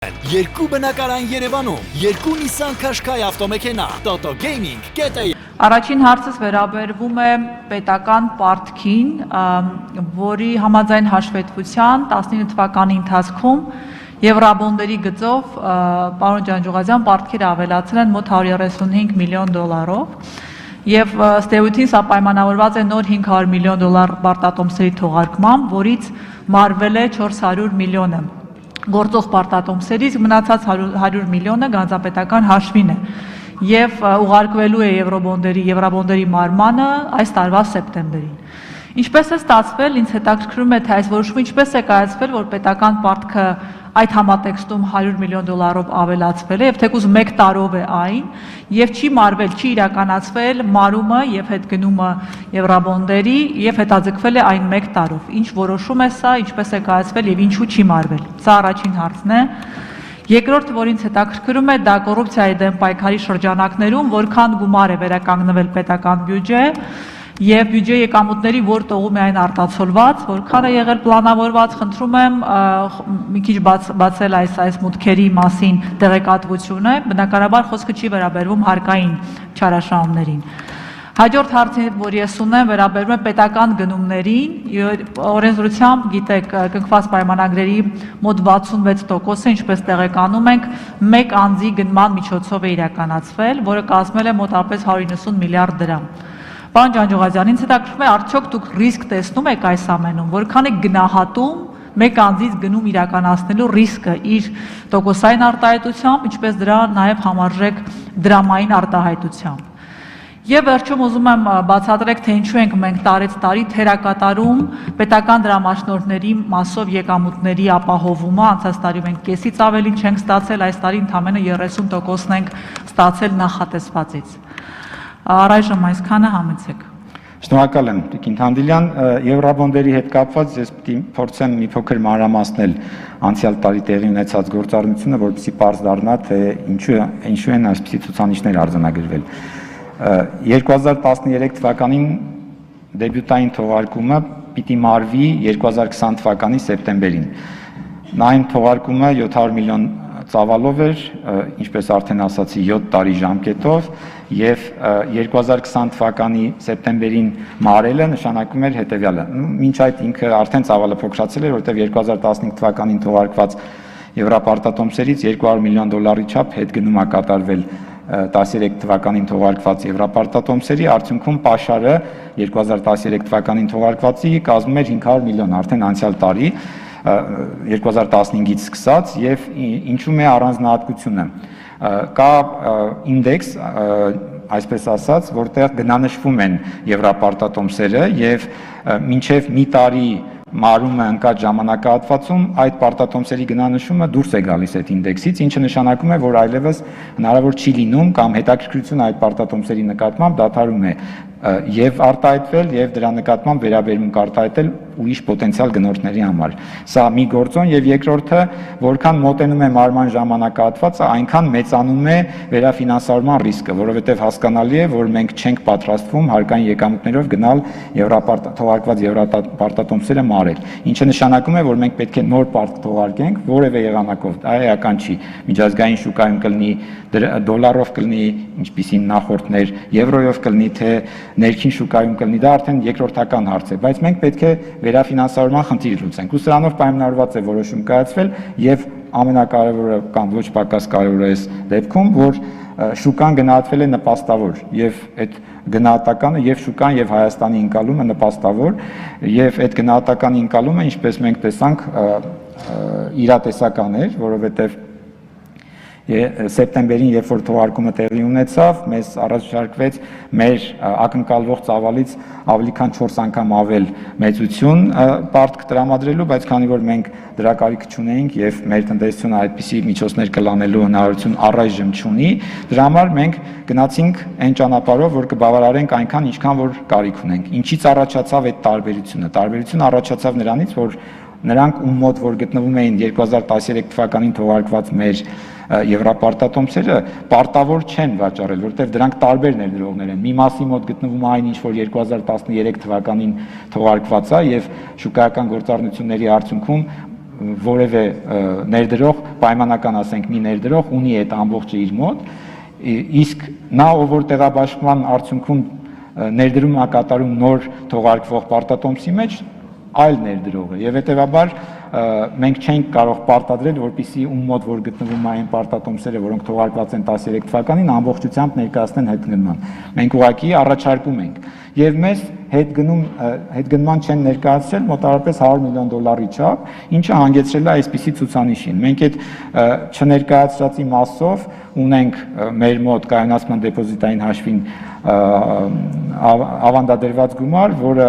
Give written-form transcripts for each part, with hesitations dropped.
Երկու բնակարան Երևանում, երկու Nissan Qashqai ավտոմեքենա, Toto Gaming.am Առաջին հարցս վերաբերվում է պետական պարտքին, որի համաձայն հաշվետվության 19 թվականի ընթացքում Եվրաբոնդերի գծով պարոն Ջանջուղազյան պարտքերը ավելացել են մոտ 135 միլիոն դոլարով եւ ըստ էության սա պայմանավորված է նոր 500 միլիոն դոլար պարտատոմսերի թողարկմամբ, որից մարվել է 400 միլիոնը գործող պարտատոմսերից, մնացած 100 միլիոնը գանձապետական հաշվին է եւ ուղարկվելու է Եվրաբոնդերի մարմանը այս տարվա սեպտեմբերին։ Ինչպես է ստացվել, ինձ հետաքրքրում է, թե այս որոշումը ինչպես է կայացվել, որ պետական պարտքը այդ համատեքստում 100 միլիոն դոլարով ավելացվել է եւ թեկուզ 1 տարով է այն եւ չի մարվել, չի իրականացվել մարումը եւ հետգնումը Եվրաբոնդերի եւ հետաձգվել է այն 1 տարով։ Ինչ որոշում է սա, ինչպես է կայացվել եւ ինչու չի մարվել։ Սա առաջին հարցն է։ Երկրորդը, որ ինձ հետաքրքրում է, դա կոռուպցիայի դեմ պայքարի շրջանակներում որքան գումար է վերականգնվել պետական բյուջե եւ բյուջե եկամուտների որ տողում է այն արտացոլված, որքան է եղել պլանավորված, խնդրում եմ մի քիչ բացել այս մուտքերի մասին տեղեկատվությունը, բնականաբար խոսքը չի վերաբերվում հարկային չարաշահումներին։ Հաջորդ հարցը, որ ես ունեմ, վերաբերում է պետական գնումներին, օրենսդրությամբ, գիտեք, կնքված պայմանագրերի մոտ 66%-ը, ինչպես տեղեկանում ենք, մեկ անձի գնման միջոցով է իրականացվել, որը կազմել է մոտավորապես 190 միլիարդ դրամ։ Պարոն Ջանջուղազյան, ինձ հետաքրքրում է, արդյոք դուք ռիսկ տեսնում եք այս ամենում, որքան է գնահատում մեկ անձից գնում իրականացնելու ռիսկը իր տոկոսային արտահայտությամբ, ինչպես դրա նաև համարժեք դրամային արտահայտությամբ։ Եվ վերջում ուզում եմ բացատրեք, թե ինչու ենք մենք տարեց տարի թերակատարում պետական դրամաշնորհների մասով եկամուտների ապահովումը, անցած տարի մենք կեսից ավելին չենք ստացել, այս տարի ընդամենը 30%-ն ենք ստացել նախատեսվածից։ Առայժմ այսքանը համեցեք։ Շնորհակալ եմ, Տիկին Թանդիլյան, Եվրաբոնդերի հետ կապված ես պիտի փորձեմ մի փոքր մանրամասնել անցյալ տարի տեղի ունեցած գործառնությունը, որպեսզի պարզ դառնա, թե ինչու են այսպիսի ցուցանիշներ արձանագրվել։ 2013 թվականին դեբյուտային թողարկումը պիտի մարվի 2020 թվականի սեպտեմբերին։ Այն թողարկումը 700 միլիոն ծավալով էր, ինչպես արդեն ասացի, 7 տարի ժամկետով եւ 2020 թվականի սեպտեմբերին մարելը նշանակում էր հետեւյալը։ Մինչ այդ ինքը արդեն ծավալը փոքրացել էր, որտեղ 2015 թվականին թողարկված եվրապարտատոմսերից 200 միլիոն դոլարի չափ հետգնում է կատարվել 13 թվականին թողարկված եվրապարտատոմսերի, արդյունքում պաշարը 2013 թվականին թողարկվածի կազմում էր 500 միլիոն արդեն անցյալ տարի 2015-ից սկսած եւ ինչու՞ է առանձնահատկությունը։ Կա ինդեքս, այսպես ասած, որտեղ գնանշվում են եվրապարտատոմսերը եւ մինչեւ մի տարի մարումը ընկած ժամանակահատվածում այդ պարտատոմսերի գնանշումը դուրս է գալիս այդ ինդեքսից, ինչը նշանակում է, որ այլևս հնարավոր չի լինում կամ հետաքրքրությունը այդ պարտատոմսերի նկատմամբ դադարում է եւ արտահայտվել եւ դրա նկատմամբ վերաբերմունք արտահայտել ուրիշ պոտենցիալ գնորդների համար։ Սա մի գործոն եւ երկրորդը, որքան մոտենում է մարման ժամանակահատվածը, այնքան մեծանում է վերաֆինանսավորման ռիսկը, որովհետեւ հասկանալի է, որ մենք չենք պատրաստվում հարկային եկամուտներով գնալ թողարկված եվրապարտատոմսերը մարել, ինչը նշանակում է, որ մենք պետք է նոր պարտք թողարկենք որևէ եղանակով, դա էական չի, միջազգային շուկայում կլինի դոլարով կլինի, ինչպիսին նախորդներ, եվրոյով կլինի, թե ներքին շուկայում կլինի, դա արդեն երկրորդական հարց է, բայց մենք պետք է վերաֆինանսավորման խնդիր լուծենք։ Ու սրանով պայմանավորված է որոշում կայացվել եւ ամենակարևորը կամ ոչ պակաս կարևորը է դեպքում, որ շուկան գնահատվել է նպաստավոր եւ այդ գնահատականը եւ շուկան եւ Հայաստանի ընկալումը նպաստավոր եւ այդ գնահատականի ընկալումը, ինչպես մենք տեսանք, իրատեսական էր, որովհետեւ սեպտեմբերին, երբ որ թողարկումը տեղի ունեցավ, մեզ առաջարկվեց մեր ակնկալվող ծավալից ավելի քան 4 անգամ ավել մեծություն պարտք տրամադրելու, բայց քանի որ մենք դրա կարիքը չունեինք եւ մեր տնտեսությունը այդպիսի միջոցներ կլանելու հնարավորություն առայժմ չունի, դրա համար մենք գնացինք այն ճանապարհով, որ կբավարարենք այնքան, ինչքան որ կարիք ունենք։ Ինչից առաջացավ այդ տարբերությունը։ Տարբերությունը առաջացավ նրանից, որ նրանք ում մոտ որ գտնվում էին 2013 թվականին թողարկված մեր եվրապարտատոմսերը պարտավոր չեն վաճառել, որտեղ դրանք տարբեր ներդրողներ են։ Մի մասի մոտ գտնվում է այն, ինչ որ 2013 թվականին թողարկված է եւ շուկայական գործառնությունների արդյունքում որևէ ներդրող, պայմանական ասենք մի ներդրող ունի այդ ամբողջը իր մոտ, իսկ նա ով որ տեղաբաշխման արդյունքում ներդրում է կատարում նոր թողարկվող պարտատոմսի մեջ այլ ներդրող է եւ հետեւաբար մենք չենք կարող պարտադրել, որպեսզի ում մոտ որ գտնվում է այն պարտատոմսերը, որոնք թողարկված են 13 թվականին, ամբողջությամբ ներկայացնեն հետգնման։ Մենք ուղղակի առաջարկում ենք եւ մեզ հետգնման չեն ներկայացրել մոտավորապես $100 միլիոն չափ, ինչը հանգեցրել է այսպիսի ցուցանիշին։ Մենք այդ չներկայացրածի մասով ունենք մեր մոտ կայունացման դեպոզիտային հաշվին ավանդադրված գումար, որը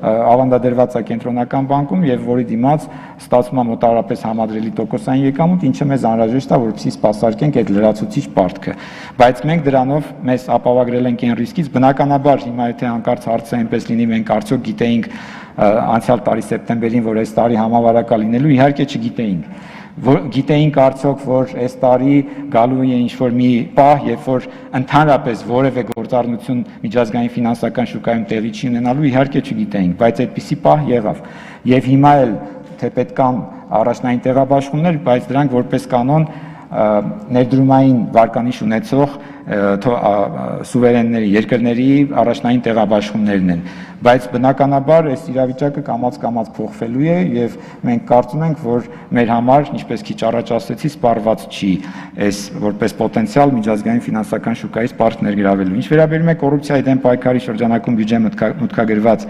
ավանդադրված է կենտրոնական բանկում եւ որի դիմաց ստացվում է մոտավորապես համադրելի տոկոսային եկամուտ, ինչը մեզ անհրաժեշտ է, որպեսզի սպասարկենք այդ լրացուցիչ պարտքը։ Բայց մենք դրանով մեզ ապավագրել ենք այն ռիսկից, բնականաբար հիմա եթե հանկարծ հարցը այնպես լինի, մենք արդյոք գիտեինք անցյալ տարի սեպտեմբերին, որ այս տարի համավարակա լինելու, իհարկե չգիտեինք։ Գիտեինք արդյոք, որ այս տարի գալու է ինչ-որ մի պահ, երբ որ ընդհանրապես որևէ գործառնություն միջազգային ֆինանսական շուկայում տեղի չի ունենալու, իհարկե չգիտեինք, բայց այդպիսի պահ եղավ։ Եվ հիմա էլ թե պետք կան առաջնային տեղաբաշխումներ, բայց դրանք որպես կանոն ներդրումային վարկանիշ ունեցող սուվերենների, երկրների առաջնային տեղաբաշխումներն են, բայց բնականաբար այս իրավիճակը կամաց-կամաց փոխվելու է եւ մենք կարծում ենք, որ մեր համար, ինչպես քիչ առաջ ասեցի, սպառված չի այս որպես պոտենցիալ միջազգային ֆինանսական շուկայից պարտք ներգրավելու։ Ինչ վերաբերում է կոռուպցիայի դեմ պայքարի շրջանակում բյուջե մուտքագրված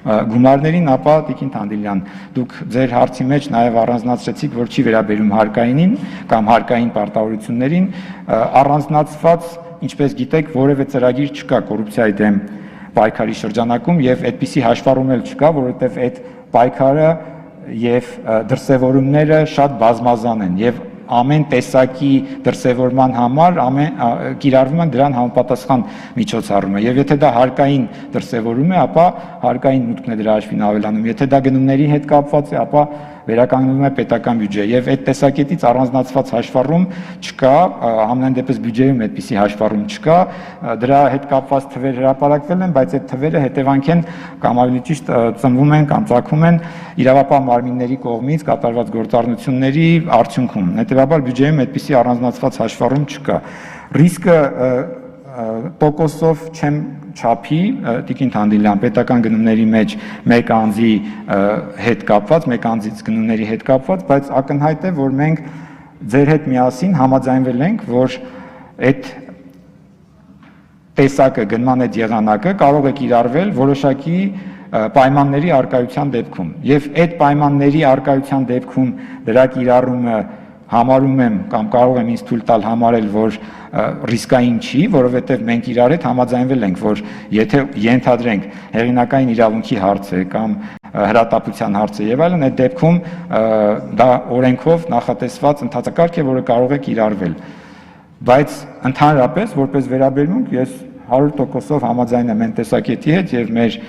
գումարներին, ապա Տիկին Թանդիլյան, դուք ձեր հարցի մեջ նաև առանձնացրեցիք, որ չի վերաբերում հարկայինին կամ հարկային պարտավորություններին, առանձնացված, ինչպես գիտեք, որևէ ծրագիր չկա կոռուպցիայի դեմ պայքարի շրջանակում եւ այդպիսի հաշվառում էլ չկա, որովհետեւ այդ պայքարը եւ դրսեւորումները շատ բազմազան են եւ ամեն տեսակի դրսևորման համար կիրառվում են դրան համապատասխան միջոցառումը եւ եթե դա հարկային դրսևորում է, ապա հարկային մուտքն է դրա հաշվին ավելանում, եթե դա գնումների հետ կապված է, ապա վերականգնվում է պետական բյուջե եւ այդ տեսակետից առանձնացված հաշվառում չկա, ամենայն դեպս բյուջեում այդպիսի հաշվառում չկա, դրա հետ կապված թվեր հրապարակվել են, բայց այդ թվերը հետևանք են կամ ավելի ճիշտ ծնվում են կամ ծագում են իրավապահ մարմինների կողմից կատարված գործառնությունների արդյունքում։ Հետևաբար բյուջեում այդպիսի առանձնացված հաշվառում չկա։ Ռիսկը տոկոսով չեմ չափի Տիկին Թանդիլյան պետական գնումների մեջ մեկ անձի հետ կապված, մեկ անձից գնումների հետ կապված, բայց ակնհայտ է, որ մենք ձեր հետ միասին համաձայնվել ենք, որ այդ տեսակը գնման այդ եղանակը կարող է կիրառվել որոշակի պայմանների արկայության դեպքում եւ այդ պայմանների արկայության դեպքում դրա կիրառումը համարում եմ կամ կարող եմ ինձ թույլ տալ համարել, որ ռիսկային չի, որովհետև մենք իրար հետ համաձայնվել ենք, որ եթե ենթադրենք հեղինակային իրավունքի հարց է կամ հրատապության հարց է եւ այլն, այդ դեպքում դա օրենքով նախատեսված ընթացակարգ է, որը կարող է կիրառվել։ Բայց ընդհանրապես, որպես վերաբերմունք, ես 100%-ով համաձայն եմ այն տեսակետի հետ եւ մեր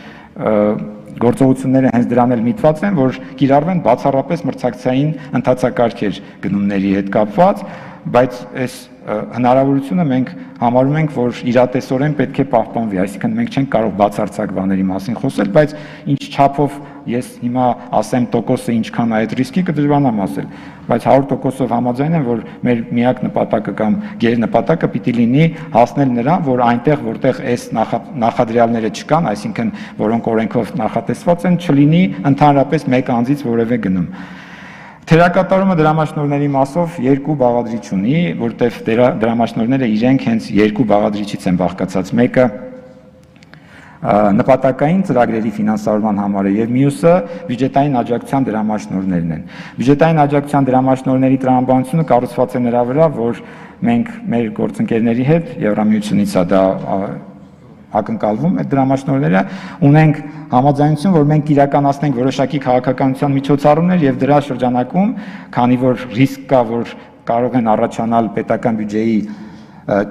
գործողությունները հենց դրան էլ միտված են, որ կիրառվեն բացառապես մրցակցային ընթացակարգեր գնումների հետ կապված, բայց այս հնարավորությունը մենք համարում ենք, որ իրատեսորեն պետք է պահպանվի, այսինքն մենք չենք կարող բացարձակ բաների մասին խոսել, բայց ինչ չափով ես հիմա ասեմ տոկոսը ինչքան է այդ ռիսկի կդժվարանամ ասել, բայց 100%-ով համաձայն եմ, որ մեր միակ նպատակը կամ գերնպատակը պիտի լինի հասնել նրան, որ այնտեղ, որտեղ այս նախադրյալները չկան, այսինքն որոնք օրենքով նախատեսված են, չլինի ընդհանրապես մեկ անձից որևէ գնում։ Թերակատարումը դրամաշնորհների մասով երկու բաղադրիչ ունի, որտեղ դրամաշնորհները իրենք հենց երկու բաղադրիչից են բաղկացած, մեկը նպատակային ծրագրերի ֆինանսավորման համար է եւ մյուսը բյուջետային աջակցության դրամաշնորհներն են։ Բյուջետային աջակցության դրամաշնորհների տրամաբանությունը կառուցված է նրա վրա, որ մենք մեր գործընկերների հետ Եվրամիությունից է դա ակնկալվում այդ դրամաշնորհները ունենք համաձայնություն, որ մենք իրականացնենք որոշակի քաղաքականության միջոցառումներ եւ դրա շրջանակում, քանի որ ռիսկ կա, որ կարող են առաջանալ պետական բյուջեի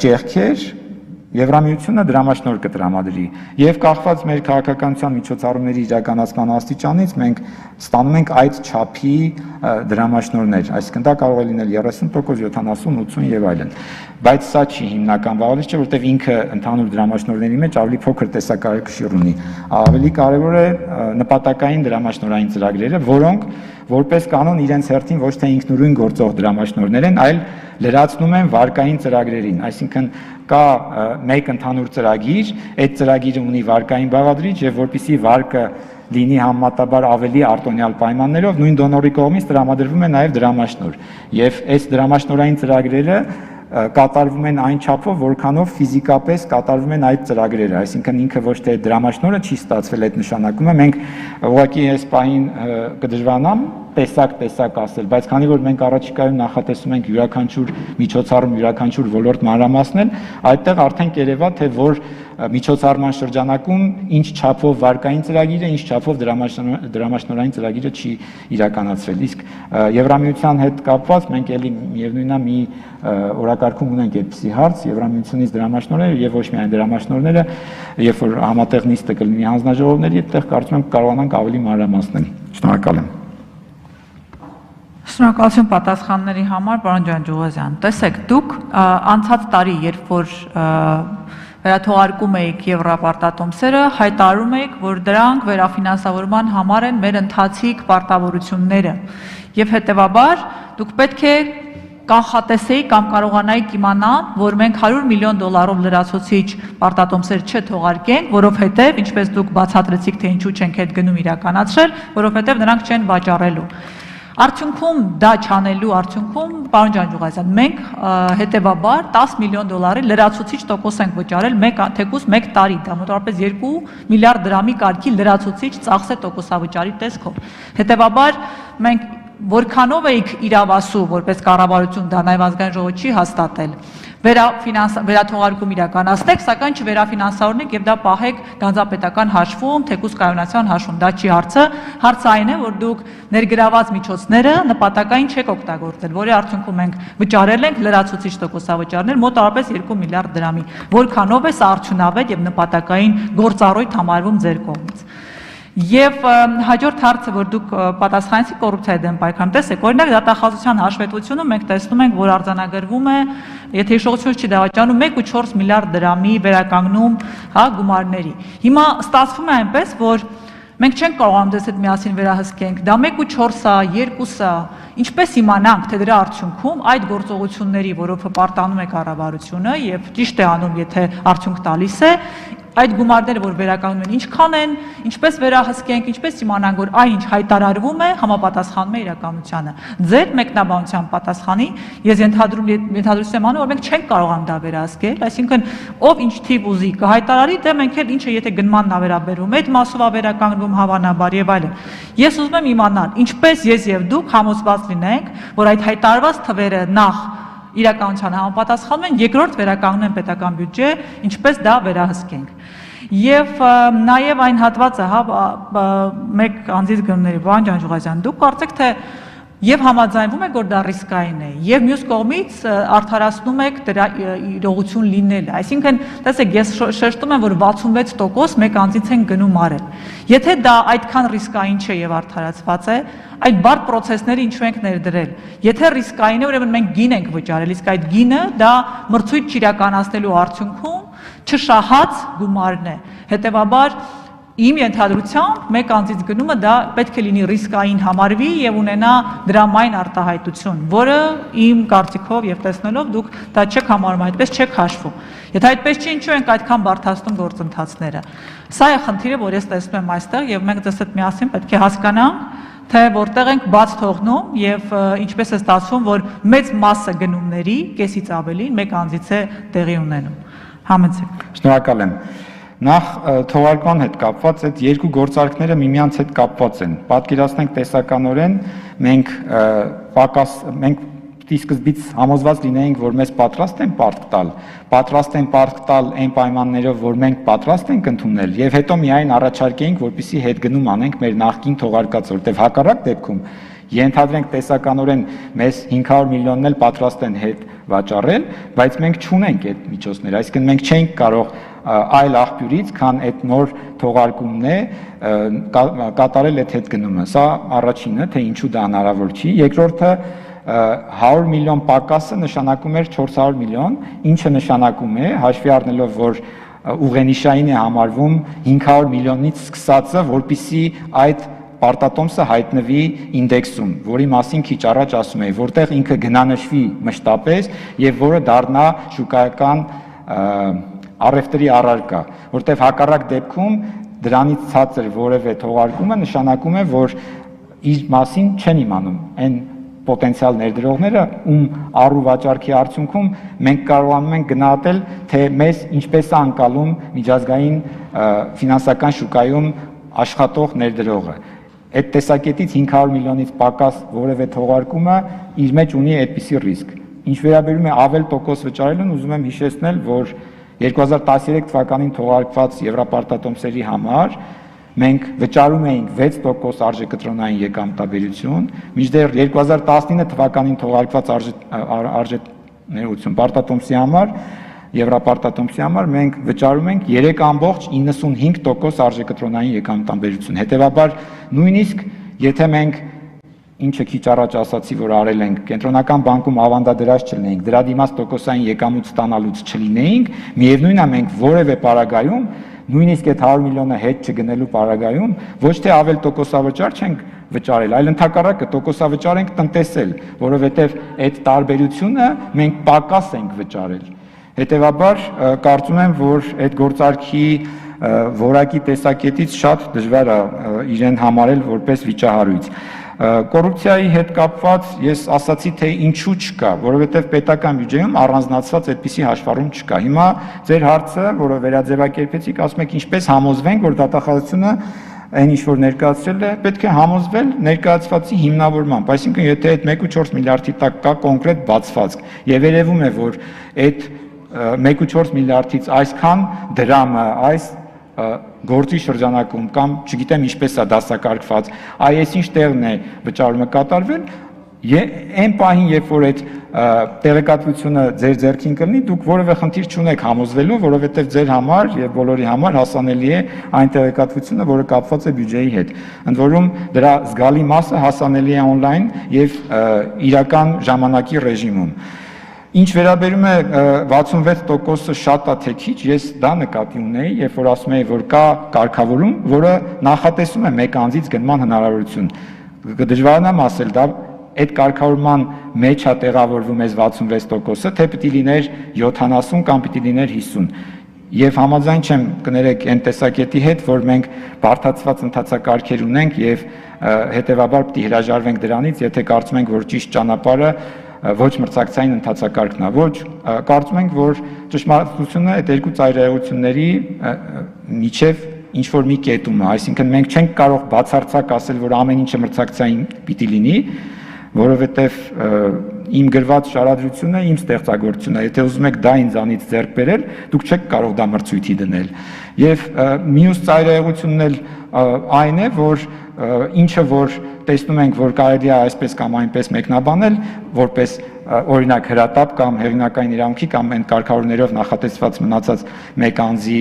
ճեղքեր, Եվրամիությունը դրամաշնորհ կտրամադրի եւ կախված մեր քաղաքականության միջոցառումների իրականացման աստիճանից մենք ստանում ենք այդ չափի դրամաշնորհներ, այսինքն դա կարող է լինել 30%, 70, 80 եւ այլն, բայց սա չի հիմնական բաղադրիչը, որտեղ ինքը ընդհանուր դրամաշնորհների մեջ ավելի փոքր տեսակարգ ունի, ավելի կարեւոր է նպատակային դրամաշնորհային ծրագրերը, որոնք որպես կանոն իրենց հերթին ոչ թե ինքնուրույն գործող դրամաշնորհներ են, այլ լրացնում են վարկային ծրագրերին, այսինքն կա մեկ ընդհանուր ծրագիր, այդ ծրագիրը ունի վարկային բաղադրիչ եւ որպեսզի վարկը լինի համեմատաբար ավելի արտոնյալ պայմաններով նույն դոնորի կողմից տրամադրվում է նաև դրամաշնորհ եւ այս դրամաշնորհային ծրագրերը կատարվում են այն չափով, որքանով ֆիզիկապես կատարվում են այդ ծրագրերը, այսինքն ինքը ոչ թե դրամաշնորհը չի ստացվել այդ նշանակումը, մենք ուղղակի այս պահին կդժվարանամ տեսակ ասել, բայց քանի որ մենք առաջիկայում նախատեսում ենք յուրաքանչյուր միջոցառում, յուրաքանչյուր ոլորտ մանրամասնել, այդտեղ արդեն կերևա թե որ միջոցառման շրջանակում ինչ չափով վարկային ծրագիրը, ինչ չափով դրամաշնորհային ծրագիրը չի իրականացվել։ Իսկ Եվրամիության հետ կապված մենք էլի միևնույնն է մի օրակարգում ունենք այդպիսի հարց, Եվրամիությունից դրամաշնորհները եւ ոչ միայն դրամաշնորհները, երբ որ համատեղ նիստը կլինի հանձնաժողովների, այդտեղ կարծում եմ կարողանանք ավելի մանրամասնել։ Շնորհակալ եմ։ Շնորհակալություն պատասխանների համար, պարոն Ջանջուղազյան։ Տեսեք, դուք անցած տարի, երբ որ վերաթողարկում էիք եվրապարտատոմսերը, հայտարարում էիք, որ դրանք վերաֆինանսավորման համար են մեր ընթացիկ պարտավորությունները։ Եվ հետևաբար դուք պետք է կանխատեսեիք կամ կարողանայիք իմանալ, որ մենք $100 միլիոն լրացուցիչ պարտատոմսեր չթողարկենք, որովհետև, ինչպես դուք բացատրեցիք, թե ինչու չենք այդ գնում իրականացրել, որովհետև նրանք չեն վաճառելու։ Արդյունքում դա չանելու արդյունքում, պարոն Ջանջուղազյան, մենք հետևաբար $10 միլիոն լրացուցիչ տոկոս ենք վճարել թեկուզ մեկ տարի, դա մոտավորապես 2 միլիարդ դրամի կարգի լրացուցիչ ծախս է տոկոսավճարի տեսքով։ Հետևաբար մենք որքանով էիք իրավասու, որպես կառավարություն, դա նաև ազգային ժողովը չի հաստատել, վերաթողարկում իրականացնեք, սակայն չվերաֆինանսավորեք եւ դա պահեք գանձապետական հաշվում, թեկուզ կայունացման հաշվում, դա չի հարցը, հարցը այն է, որ դուք ներգրաված միջոցները նպատակային չեք օգտագործել, որի արդյունքում մենք վճարել ենք լրացուցիչ տոկոսավճարներ մոտավորապես 2 միլիարդ դրամի, որքանով է սա արդյունավետ եւ նպատակային գործառույթ համարվում ձեր կողմից։ Եվ հաջորդ հարցը, որ դուք պատասխանեցիք կոռուպցիայի դեմ պայքարում, տեսեք, օրինակ դատախազության հաշվետվությունում մենք տեսնում ենք, որ արձանագրվում է, եթե հիշողությունս չի դավաճանում, 1.4 միլիարդ դրամի վերականգնում, հա, գումարների։ Հիմա ստացվում է այնպես, որ մենք չենք կարողանում դες այդ միասին վերահսկենք, դա 1.4-ա, 2-ա, ինչպես իմանանք, թե դրա արդյունքում այդ գործողությունների, որով հպարտանում է կառավարությունը եւ ճիշտ է անում, եթե արդյունք տալիս է, այդ գումարները, որ վերականգնում են, ինչքան են, ինչպես վերահսկենք, ինչպես իմանանք, որ այն ինչ հայտարարվում է, համապատասխանում է իրականությանը։ Ձեր մեկնաբանության պատասխանի ես ենթադրություն եմ անում, որ մենք չենք կարողանում դա վերահսկել, այսինքն ով ինչ թիվ ուզի կհայտարարի, դե մենք էլ ինչը եթե գնմանն է վերաբերվում, այդ մասով է վերականգնում հավանաբար եւ այլն։ Ես ուզում եմ իմանալ, ինչպես ես եւ դուք համոզված լինենք, որ այդ հայտարարված թվերը նախ իրականության համապատասխանում են, երկրորդ վերականգնում են պետական բյուջե, ինչպես դա վերահսկենք։ Եվ նաև այն հատվածը, հա, մեկ անձից գնումների, պարոն Ջանջուղազյան, դուք կարծեք թե եւ համաձայնվում եք, որ դա ռիսկային է, եւ մյուս կողմից արդարացնում եք դրա իրողություն լինելը։ Այսինքն, տեսեք, ես շեշտում եմ, որ 66% մեկ անձից են գնում արել։ Եթե դա այդքան ռիսկային չէ եւ արդարացված է, այդ բարդ process-ները ինչու ենք ներդրել։ Եթե ռիսկային է, ուրեմն մենք գին ենք վճարել, իսկ այդ գինը դա մրցույթ չիրականացնելու արդյունքում չշահած գումարն է։ Հետևաբար իմ ենթադրությամբ մեկ անձից գնումը դա պետք է լինի ռիսկային համարվի եւ ունենա դրամային արտահայտություն, որը իմ կարծիքով եւ տեսնելով դուք դա չեք համարում, այդպես չեք հաշվում։ Եթե այդպես չի, ինչու ենք այդքան բարդացնում գործընթացները։ Սա է խնդիրը, որ ես տեսնում եմ այստեղ եւ մենք դες այդ միասին պետք է հասկանանք, թե որտեղ ենք բաց թողնում եւ ինչպես է ստացվում, որ մեծ մասը գնումների, կեսից ավելին մեկ անձից է տեղի ունենում։ Համեցեք։ Շնորհակալ եմ։ Նախ թողարկման հետ կապված այդ երկու գործարքները միմյանց հետ կապված են։ Պատկերացնենք տեսականորեն մենք սկզբից համոզված լինեինք, որ մեզ պատրաստ են պարտք տալ այն պայմաններով, որ մենք պատրաստ ենք ընդունել, եւ հետո միայն առաջարկեինք, որպեսզի հետգնում անենք մեր նախկին թողարկած, որտեղ հակառակ դեպքում ենթադրենք տեսականորեն մեզ 500 միլիոնն էլ պատրաստ են հետ վաճառել, բայց մենք չունենք այդ միջոցները, այսինքն մենք չենք կարող այլ աղբյուրից, քան այդ նոր թողարկումն է կատարել այդ հետգնումը։ Սա առաջինը, թե ինչու դա հնարավոր չի։ Երկրորդը 100 միլիոն պակասը նշանակում էր 400 միլիոն, ինչը նշանակում է, հաշվի առնելով, որ ուղենիշային է համարվում 500 միլիոնից սկսածը, որպիսի այդ պարտատոմսը հայտնվի ինդեքսում, որի մասին քիչ առաջ ասում էի, որտեղ ինքը գնանշվի մշտապես եւ որը դառնա շուկայական առևտրի առարկա, որտեղ հակառակ դեպքում դրանից ցածր որևէ թողարկումը նշանակում է, որ իր մասին չեն իմանում այն պոտենցիալ ներդրողները, ում առու վաճառքի արդյունքում մենք կարողանում ենք գնահատել, թե մեզ ինչպես է անցալում միջազգային ֆինանսական շուկայում աշխատող ներդրողը։ Այդ տեսակետից 500 միլիոնից պակաս որևէ թողարկումը իր մեջ ունի այդպիսի ռիսկ։ Ինչ վերաբերում է ավել տոկոս վճարելուն, ուզում եմ հիշեցնել, որ 2013 թվականին թողարկված եվրապարտատոմսերի համար մենք վճարում էինք 6% արժեքտրոնային եկամտաբերություն, մինչդեռ 2019 թվականին թողարկված արժեքներություն պարտատոմսի համար, եվրապարտատոմսի համար մենք վճարում ենք 3.95% արժեքտրոնային եկամտաբերություն։ Հետևաբար նույնիսկ եթե մենք ինչը քիչ առաջ ասացի, որ արել ենք, կենտրոնական բանկում ավանդադրած չլինեինք, դրա դիմաց տոկոսային եկամուտ ստանալուց չլինեինք, միևնույնն է մենք որևէ պարագայում, նույնիսկ այդ 100 միլիոնը հետ չգնելու պարագայում, ոչ թե ավել տոկոսավճար չենք վճարել, այլ ընդհակառակը տոկոսավճար ենք տնտեսել, որովհետև այդ տարբերությունը մենք պակաս ենք վճարել։ Հետևաբար կարծում եմ, որ այդ գործարքի որակի տեսակետից շատ դժվար է իրեն համարել որպես վիճահարույց։ Կոռուպցիայի հետ կապված ես ասացի, թե ինչու չկա, որովհետև պետական բյուջեում առանձնացված այդպիսի հաշվառում չկա։ Հիմա ձեր հարցը, որը վերաձևակերպեցիք, ասում եք ինչպես համոզվենք, որ դատախազությունը այն ինչ որ ներկայացրել է, պետք է համոզվել ներկայացվածի հիմնավորմամբ, այսինքն եթե այդ 1.4 միլիարդի տակ կա կոնկրետ բացվածք եւ երևում է, որ այդ 1.4 միլիարդից այսքան դրամը, այս գործի շրջանակում կամ չգիտեմ ինչպես է դասակարգված, այս ինչ տեղն է վճարումը կատարվել, այն պահին, երբ որ այդ տեղեկատվությունը ձեր ձեռքին կլինի, դուք որևէ խնդիր չունեք համոզվելու, որովհետև ձեր համար եւ բոլորի համար հասանելի է այն տեղեկատվությունը, որը կապված է բյուջեի հետ։ Ընդ որում դրա զգալի մասը հասանելի է on-line եւ իրական ժամանակի ռեժիմում։ Ինչ վերաբերում է 66%-ը շատ է թե քիչ, ես դա նկատի ունեի, երբ որ ասում էի, որ կա կարգավորում, որը նախատեսում է մեկ անձից գնման հնարավորություն։ Դժվարանամ ասել, դա այդ կարգավորման մեջ է տեղավորվում այս 66%-ը, թե պիտի լիներ 70 կամ պիտի լիներ 50։ Եվ համաձայն չեմ կներեք այն տեսակետի հետ, որ մենք բարդացված ընթացակարգեր ունենք եւ հետեւաբար պիտի հրաժարվենք դրանից, եթե կարծում ենք, որ ճիշտ ճանապարհը ոչ մրցակցային ընթացակարգն է, ոչ, կարծում ենք, որ ճշմարտությունը այդ երկու ծայրահեղությունների միջև ինչ որ մի կետում է, այսինքն մենք չենք կարող բացարձակ ասել, որ ամեն ինչը մրցակցային պիտի լինի, որովհետև իմ գրված շարադրությունը իմ ստեղծագործությունն է, եթե ուզում եք դա ինձանից ձեռք բերել, դուք չեք կարող դա մրցույթի դնել։ Եվ մյուս ծայրահեղությունն էլ այն է, որ ինչը որ տեսնում ենք, որ կարելի է այսպես կամ այնպես մեկնաբանել, որպես օրինակ հրատապ կամ հեղինակային իրավունքի կամ այն կարգավորներով նախատեսված մնացած մեկ անձի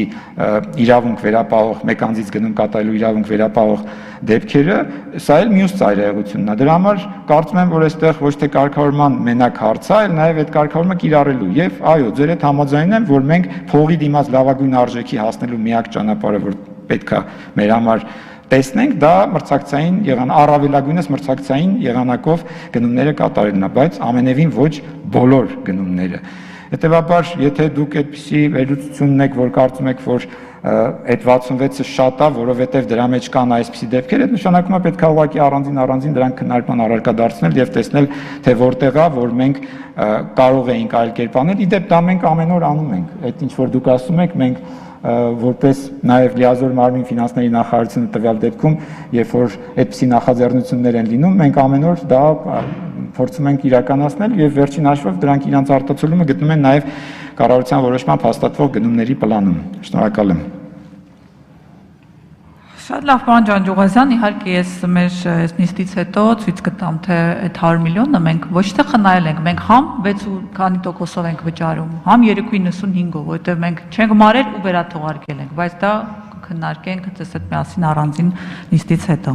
իրավունք վերապահող, մեկ անձից գնում կատարելու իրավունք վերապահող դեպքերը, սա էլ մյուս ծայրահեղությունն է։ Դրա համար կարծում եմ, որ այստեղ ոչ թե կարգավորման մենակ հարց է, այլ նաև այդ կարգավորումը կիրառելու։ Եվ այո, ձեր հետ համաձայն եմ, որ մենք փողի դիմաց լավագույն արժեքի հասնելու միակ ճանապարհը, որ պետք է մեր համար տեսնենք, դա մրցակցային առավելագույնս մրցակցային եղանակով գնումները կատարելն է, բայց ամենևին ոչ բոլոր գնումները։ Հետևաբար, եթե դուք այդպիսի վերլուծություն ունեք, որ կարծում եք, որ այդ 66-ը շատ է, որովհետև դրա մեջ կան այսպիսի դեպքեր, այդ նշանակում է պետք է ուղղակի առանձին դրանք քննարկման առարկա դարձնել եւ տեսնել, թե որտեղ է, որ մենք կարող էինք այլ կերպ անել։ Իդեպ դա մենք ամեն օր անում ենք։ Այդ ինչ որ դուք ասում եք, մենք որպես նաև լիազոր մարմին ֆինանսների նախարարությունը տվյալ դեպքում, երբ որ այդպիսի նախաձեռնություններ են լինում, մենք ամեն օր դա փորձում ենք իրականացնել եւ վերջին հաշվով դրանք իրանց արտացոլումը գտնում են նաև կառավարության որոշմամբ հաստատվող գնումների պլանում։ Շնորհակալ եմ։ Շատ լավ, պարոն Ջանջուղազյան, իհարկե ես մեր այս նիստից հետո ցույց կտամ, թե այդ 100 միլիոնը մենք ոչ թե խնայել ենք, մենք համ 6% ենք վճարում, համ 3.95-ով, որովհետև մենք չենք մարել ու վերաթողարկել ենք, բայց դա քննարկենք ձեզ հետ միասին առանձին նիստից հետո։